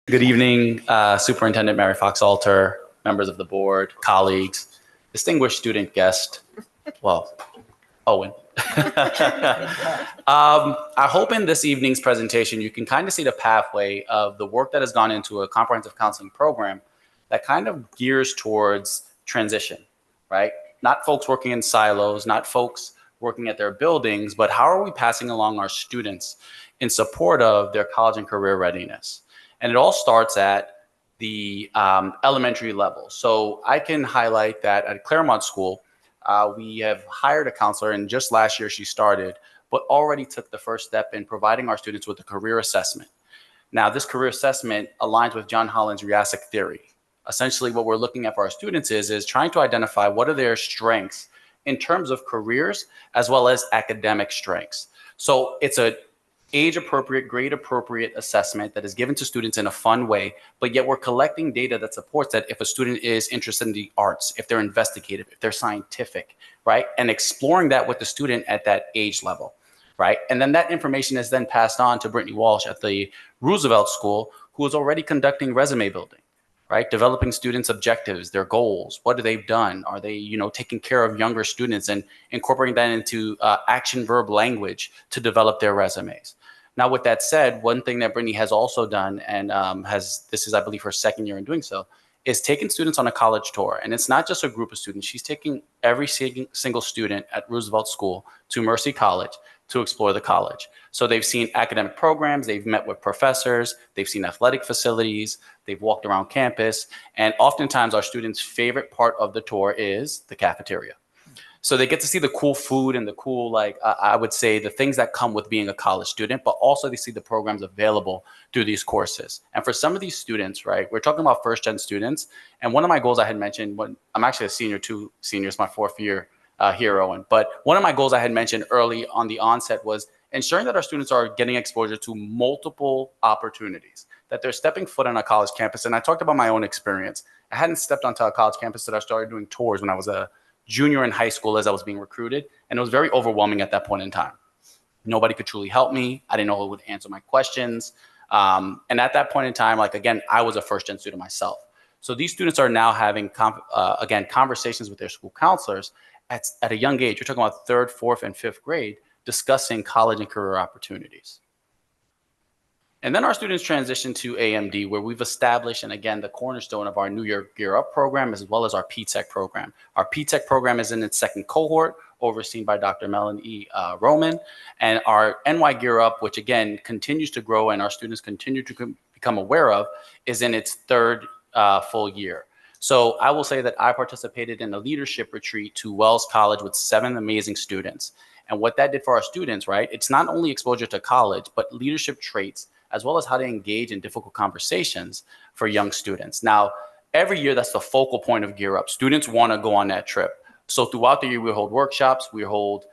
Good evening, Superintendent Mary Fox-Alter, members of the board, colleagues, distinguished student guest, well, Owen. I hope in this evening's presentation, you can kind of see the pathway of the work that has gone into a comprehensive counseling program that kind of gears towards transition, right? Not folks working in silos, not folks working at their buildings, but how are we passing along our students in support of their college and career readiness? And it all starts at the elementary level. So I can highlight that at Claremont School, we have hired a counselor, and just last year she started, but already took the first step in providing our students with a career assessment. Now, this career assessment aligns with John Holland's REASIC theory. Essentially, what we're looking at for our students is trying to identify what are their strengths in terms of careers as well as academic strengths. So it's a age-appropriate, grade-appropriate assessment that is given to students in a fun way, but yet we're collecting data that supports that if a student is interested in the arts, if they're investigative, if they're scientific, right? And exploring that with the student at that age level, right? And then that information is then passed on to Brittany Walsh at the Roosevelt School, who is already conducting resume building, right? Developing students' objectives, their goals, what have they done? Are they, taking care of younger students and incorporating that into action verb language to develop their resumes? Now, with that said, one thing that Brittany has also done, and this is, I believe, her second year in doing so, is taking students on a college tour. And it's not just a group of students. She's taking every single student at Roosevelt School to Mercy College to explore the college. So they've seen academic programs, they've met with professors, they've seen athletic facilities, they've walked around campus, and oftentimes our students' favorite part of the tour is the cafeteria. So they get to see the cool food and the cool, I would say, the things that come with being a college student, but also they see the programs available through these courses. And for some of these students, right, we're talking about first-gen students, and one of my goals I had mentioned, when I'm actually a senior, two seniors, my fourth year here, Owen, but one of my goals I had mentioned early on the onset was ensuring that our students are getting exposure to multiple opportunities, that they're stepping foot on a college campus. And I talked about my own experience. I hadn't stepped onto a college campus that I started doing tours when I was a junior in high school as I was being recruited. And it was very overwhelming at that point in time. Nobody could truly help me. I didn't know who would answer my questions. And at that point in time, again, I was a first-gen student myself. So these students are now having, conversations with their school counselors at a young age. You're talking about third, fourth, and fifth grade, discussing college and career opportunities. And then our students transition to AMD, where we've established, and again, the cornerstone of our New Year Gear Up program, as well as our P-Tech program. Our P-Tech program is in its second cohort, overseen by Dr. Melanie Roman. And our NY Gear Up, which again, continues to grow and our students continue to become aware of, is in its third full year. So I will say that I participated in a leadership retreat to Wells College with 7 amazing students. And what that did for our students, right, it's not only exposure to college, but leadership traits, as well as how to engage in difficult conversations for young students. Now, every year, that's the focal point of Gear Up. Students want to go on that trip. So throughout the year, we hold workshops, we hold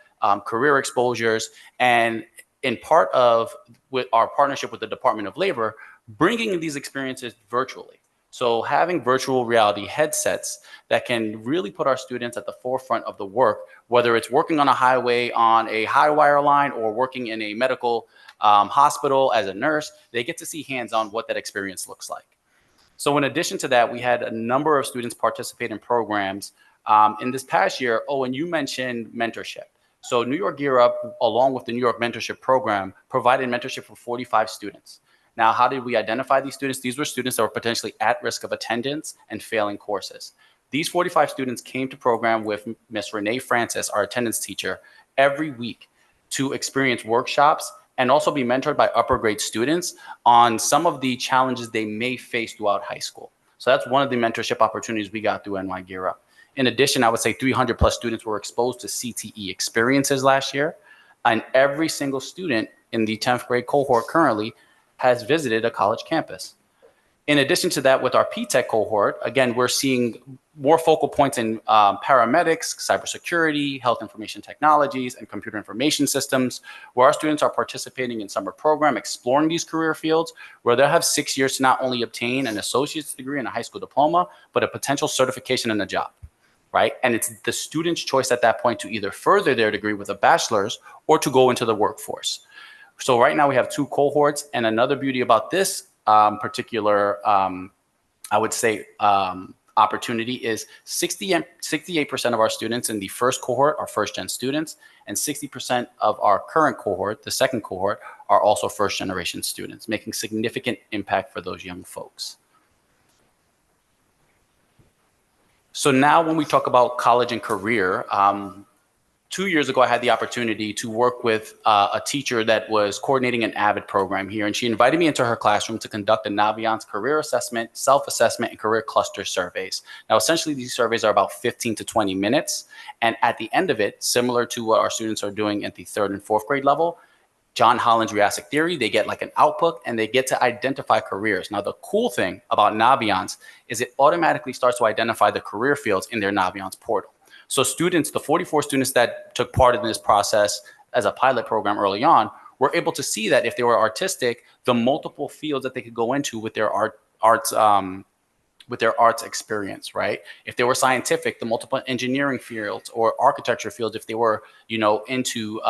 career exposures, and in part of with our partnership with the Department of Labor, bringing these experiences virtually. So having virtual reality headsets that can really put our students at the forefront of the work, whether it's working on a highway on a high wire line or working in a medical hospital as a nurse, they get to see hands-on what that experience looks like. So in addition to that, we had a number of students participate in programs. In this past year, and you mentioned mentorship. So New York Gear Up, along with the New York Mentorship Program, provided mentorship for 45 students. Now, how did we identify these students? These were students that were potentially at risk of attendance and failing courses. These 45 students came to program with Miss Renee Francis, our attendance teacher, every week to experience workshops and also be mentored by upper grade students on some of the challenges they may face throughout high school. So that's one of the mentorship opportunities we got through NY Gear Up. In addition, I would say 300 plus students were exposed to CTE experiences last year. And every single student in the 10th grade cohort currently has visited a college campus. In addition to that, with our P-Tech cohort, again, we're seeing more focal points in paramedics, cybersecurity, health information technologies, and computer information systems, where our students are participating in summer program, exploring these career fields, where they'll have 6 years to not only obtain an associate's degree and a high school diploma, but a potential certification in a job, right? And it's the student's choice at that point to either further their degree with a bachelor's or to go into the workforce. So right now we have 2 cohorts, and another beauty about this particular, I would say, opportunity is 68% of our students in the first cohort are first-gen students, and 60% of our current cohort, the second cohort, are also first-generation students, making significant impact for those young folks. So now when we talk about college and career, 2 years ago, I had the opportunity to work with a teacher that was coordinating an AVID program here, and she invited me into her classroom to conduct a Naviance career assessment, self-assessment, and career cluster surveys. Now, essentially, these surveys are about 15 to 20 minutes, and at the end of it, similar to what our students are doing at the 3rd and 4th grade level, John Holland's Readiness theory, they get like an output and they get to identify careers. Now, the cool thing about Naviance is it automatically starts to identify the career fields in their Naviance portal. So students, the 44 students that took part in this process as a pilot program early on, were able to see that if they were artistic, the multiple fields that they could go into with their arts experience, right? If they were scientific, the multiple engineering fields, or architecture fields if they were, into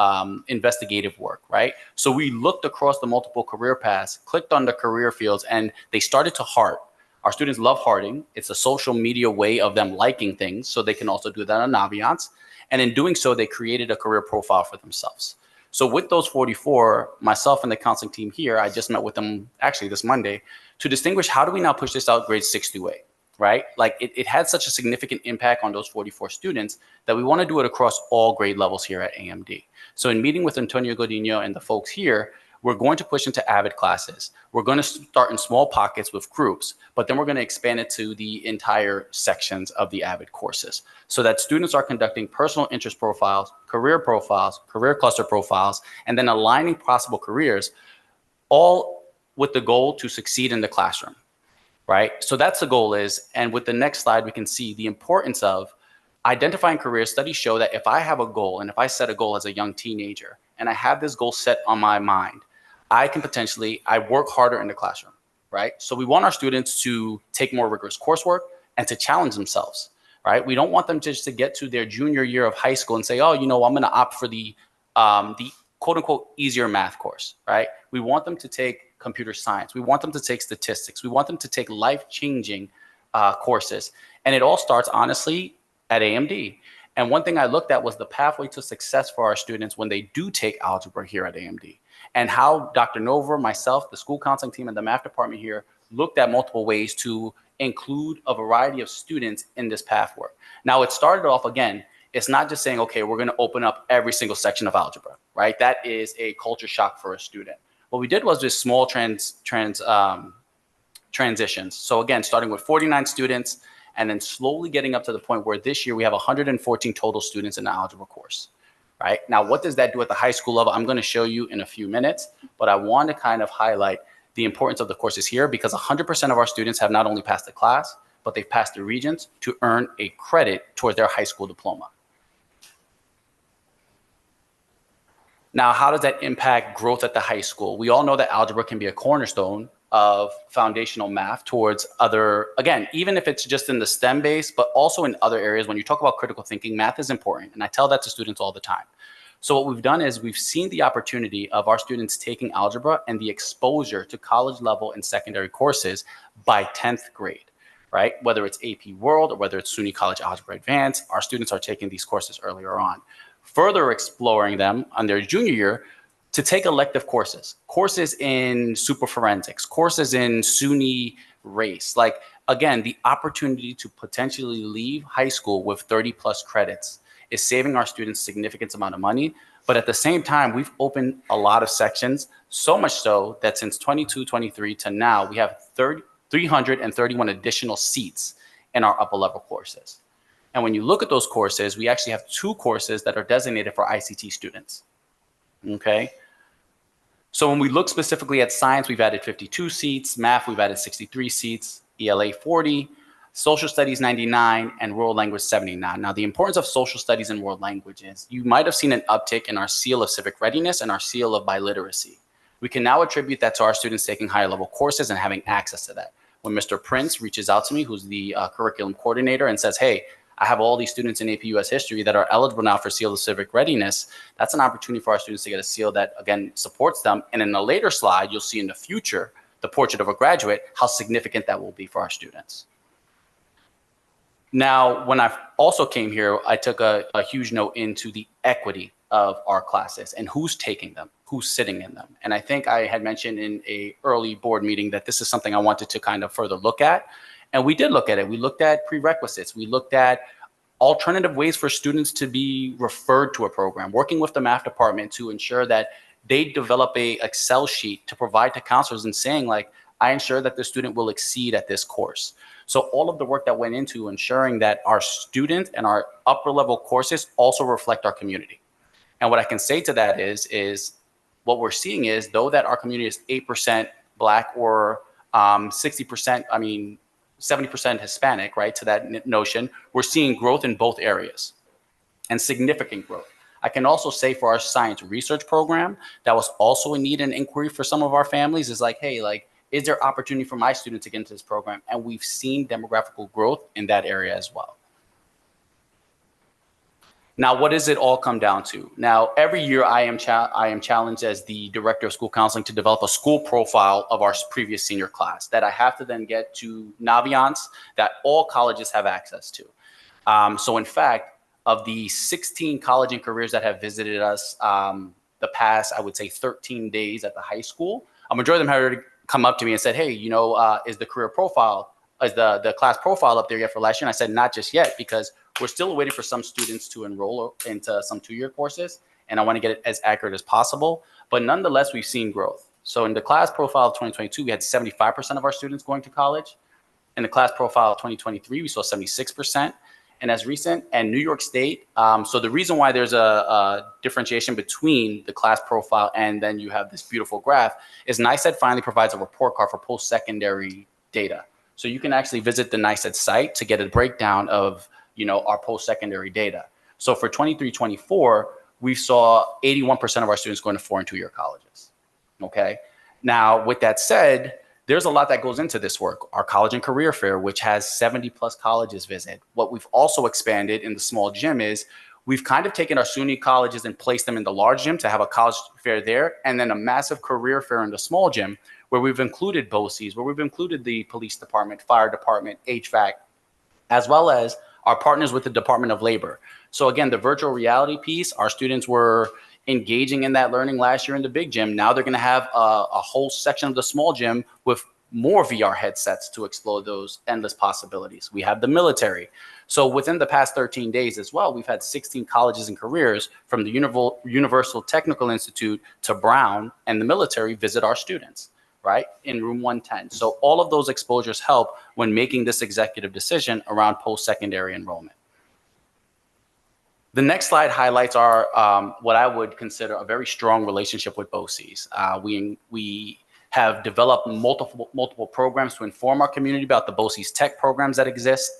investigative work, right? So we looked across the multiple career paths, clicked on the career fields, and they started to heart. Our students love hearting. It's a social media way of them liking things, so they can also do that on Naviance. And in doing so, they created a career profile for themselves. So with those 44, myself and the counseling team here, I just met with them actually this Monday to distinguish how do we now push this out grades 6 through 8, right? Like it had such a significant impact on those 44 students that we want to do it across all grade levels here at AMD. So in meeting with Antonio Godinho and the folks here, we're going to push into AVID classes. We're going to start in small pockets with groups, but then we're going to expand it to the entire sections of the AVID courses so that students are conducting personal interest profiles, career cluster profiles, and then aligning possible careers, all with the goal to succeed in the classroom, right? So that's the goal is, and with the next slide, we can see the importance of identifying careers. Studies show that if I have a goal, and if I set a goal as a young teenager, and I have this goal set on my mind, I work harder in the classroom, right? So we want our students to take more rigorous coursework and to challenge themselves, right? We don't want them just to get to their junior year of high school and say, oh, I'm going to opt for the quote unquote easier math course, right? We want them to take computer science. We want them to take statistics. We want them to take life-changing courses. And it all starts, honestly, at AMD. And one thing I looked at was the pathway to success for our students when they do take algebra here at AMD, and how Dr. Nova, myself, the school counseling team, and the math department here looked at multiple ways to include a variety of students in this pathway. Now, it started off, again, it's not just saying, okay, we're going to open up every single section of algebra, right? That is a culture shock for a student. What we did was just small transitions. So again, starting with 49 students, and then slowly getting up to the point where this year we have 114 total students in the algebra course, right? Now, what does that do at the high school level? I'm going to show you in a few minutes, but I want to kind of highlight the importance of the courses here because 100% of our students have not only passed the class, but they've passed the Regents to earn a credit towards their high school diploma. Now, how does that impact growth at the high school? We all know that algebra can be a cornerstone of foundational math towards other, again, even if it's just in the STEM base, but also in other areas. When you talk about critical thinking, math is important. And I tell that to students all the time. So what we've done is we've seen the opportunity of our students taking algebra and the exposure to college level and secondary courses by 10th grade, right? Whether it's AP World or whether it's SUNY College Algebra Advanced, our students are taking these courses earlier on. Further exploring them on their junior year to take elective courses in super forensics, courses in SUNY race. Like, again, the opportunity to potentially leave high school with 30 plus credits is saving our students significant amount of money. But at the same time, we've opened a lot of sections, so much so that since 22-23 to now, we have 331 additional seats in our upper level courses. And when you look at those courses, we actually have 2 courses that are designated for ICT students, okay? So when we look specifically at science, we've added 52 seats, math, we've added 63 seats, ELA 40, social studies 99, and world language 79. Now, the importance of social studies and world languages, you might have seen an uptick in our seal of civic readiness and our seal of biliteracy. We can now attribute that to our students taking higher level courses and having access to that. When Mr. Prince reaches out to me, who's the curriculum coordinator, and says, hey, I have all these students in AP US history that are eligible now for seal of civic readiness, that's an opportunity for our students to get a seal that, again, supports them. And in a later slide, you'll see in the future the portrait of a graduate, how significant that will be for our students. Now, when I also came here, I took a huge note into the equity of our classes and who's taking them, who's sitting in them. And I think I had mentioned in a early board meeting that this is something I wanted to kind of further look at. And we did look at it. We looked at prerequisites. We looked at alternative ways for students to be referred to a program, working with the math department to ensure that they develop a Excel sheet to provide to counselors and saying like, I ensure that the student will exceed at this course. So all of the work that went into ensuring that our students and our upper level courses also reflect our community. And what I can say to that is what we're seeing is, though that our community is 8% Black or 60%, 70% Hispanic, right, to that notion, we're seeing growth in both areas and significant growth. I can also say for our science research program, that was also a need and inquiry for some of our families is like, hey, like, is there opportunity for my students to get into this program? And we've seen demographical growth in that area as well. Now, what does it all come down to? Now, every year I am challenged as the director of school counseling to develop a school profile of our previous senior class that I have to then get to Naviance that all colleges have access to. So in fact, of the 16 college and careers that have visited us the past, I would say 13 days at the high school, a majority of them have already come up to me and said, hey, is the career profile, is the class profile up there yet for last year? And I said, not just yet, because we're still waiting for some students to enroll into some 2-year courses, and I want to get it as accurate as possible. But nonetheless, we've seen growth. So in the class profile of 2022, we had 75% of our students going to college. In the class profile of 2023, we saw 76%. And as recent, and New York State, so the reason why there's a differentiation between the class profile and then you have this beautiful graph is NYSED finally provides a report card for post-secondary data. So you can actually visit the NYSED site to get a breakdown of our post-secondary data. So for 23-24, we saw 81% of our students going to 4- and 2-year colleges. Okay. Now, with that said, there's a lot that goes into this work. Our college and career fair, which has 70 plus colleges visit. What we've also expanded in the small gym is we've kind of taken our SUNY colleges and placed them in the large gym to have a college fair there, and then a massive career fair in the small gym where we've included BOCES, where we've included the police department, fire department, HVAC, as well as our partners with the Department of Labor. So again, the virtual reality piece, our students were engaging in that learning last year in the big gym. Now they're going to have a whole section of the small gym with more VR headsets to explore those endless possibilities. We have the military. So within the past 13 days as well, we've had 16 colleges and careers from the Universal Technical Institute to Brown and the military visit our students, right, in room 110. So all of those exposures help when making this executive decision around post-secondary enrollment. The next slide highlights our what I would consider a very strong relationship with BOCES. We have developed multiple programs to inform our community about the BOCES tech programs that exist.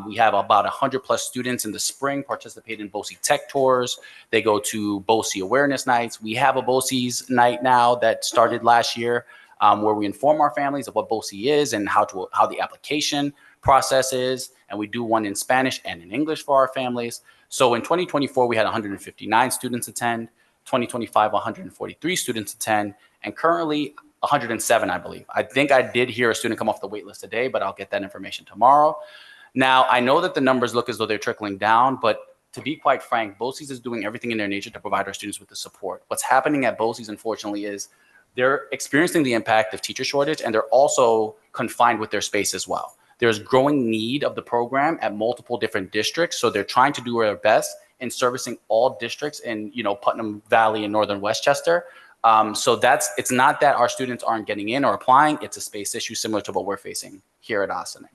We have about 100 plus students in the spring participate in BOCES tech tours. They go to BOCES awareness nights. We have a BOCES night now that started last year where we inform our families of what BOCES is and how the application process is. And we do one in Spanish and in English for our families. So in 2024, we had 159 students attend, 2025, 143 students attend, and currently 107, I believe. I think I did hear a student come off the wait list today, but I'll get that information tomorrow. Now, I know that the numbers look as though they're trickling down, but to be quite frank, BOCES is doing everything in their nature to provide our students with the support. What's happening at BOCES, unfortunately, is they're experiencing the impact of teacher shortage, and they're also confined with their space as well. There's growing need of the program at multiple different districts. So they're trying to do their best in servicing all districts in, Putnam Valley and Northern Westchester. So it's not that our students aren't getting in or applying. It's a space issue similar to what we're facing here at Ossining.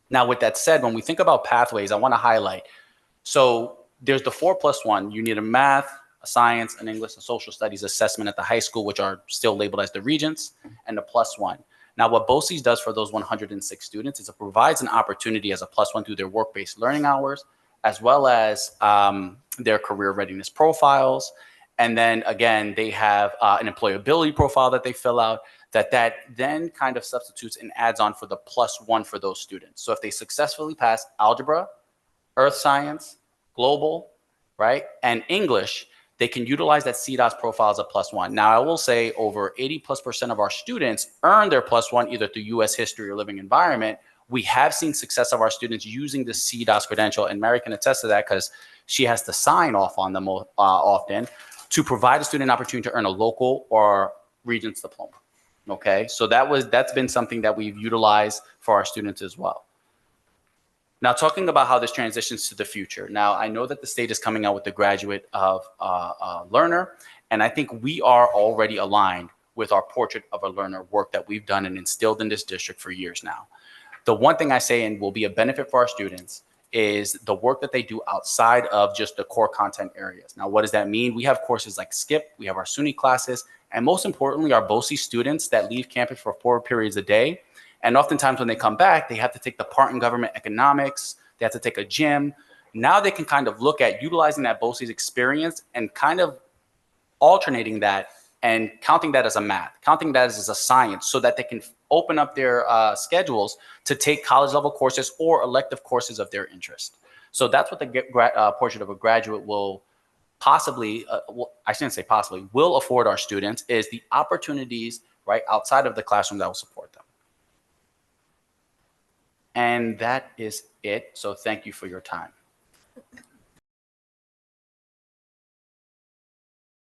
Now, with that said, when we think about pathways, I want to highlight. So there's the 4+1. You need a math, a science, an English, and social studies assessment at the high school, which are still labeled as the Regents, and the +1. Now, what BOCES does for those 106 students is it provides an opportunity as a +1 through their work-based learning hours, as well as their career readiness profiles. And then again, they have an employability profile that they fill out that then kind of substitutes and adds on for the +1 for those students. So if they successfully pass algebra, earth science, global, right, and English, they can utilize that CDOS profile as a +1. Now, I will say over 80+% of our students earn their +1 either through U.S. history or living environment. We have seen success of our students using the CDOS credential, and Mary can attest to that because she has to sign off on them often to provide a student an opportunity to earn a local or Regents diploma. Okay, so that's been something that we've utilized for our students as well. Now, talking about how this transitions to the future. Now, I know that the state is coming out with the graduate of learner, and I think we are already aligned with our portrait of a learner work that we've done and instilled in this district for years now. The one thing I say and will be a benefit for our students is the work that they do outside of just the core content areas. Now, what does that mean? We have courses like SKIP, we have our SUNY classes, and most importantly, our BOCES students that leave campus for 4 periods a day. And oftentimes when they come back, they have to take the part in government economics, they have to take a gym. Now they can kind of look at utilizing that BOCES experience and kind of alternating that and counting that as a math, counting that as a science, so that they can open up their schedules to take college level courses or elective courses of their interest. So that's what the portrait of a graduate will possibly, I shouldn't say possibly, will afford our students, is the opportunities right outside of the classroom that will support them. And that is it. So thank you for your time.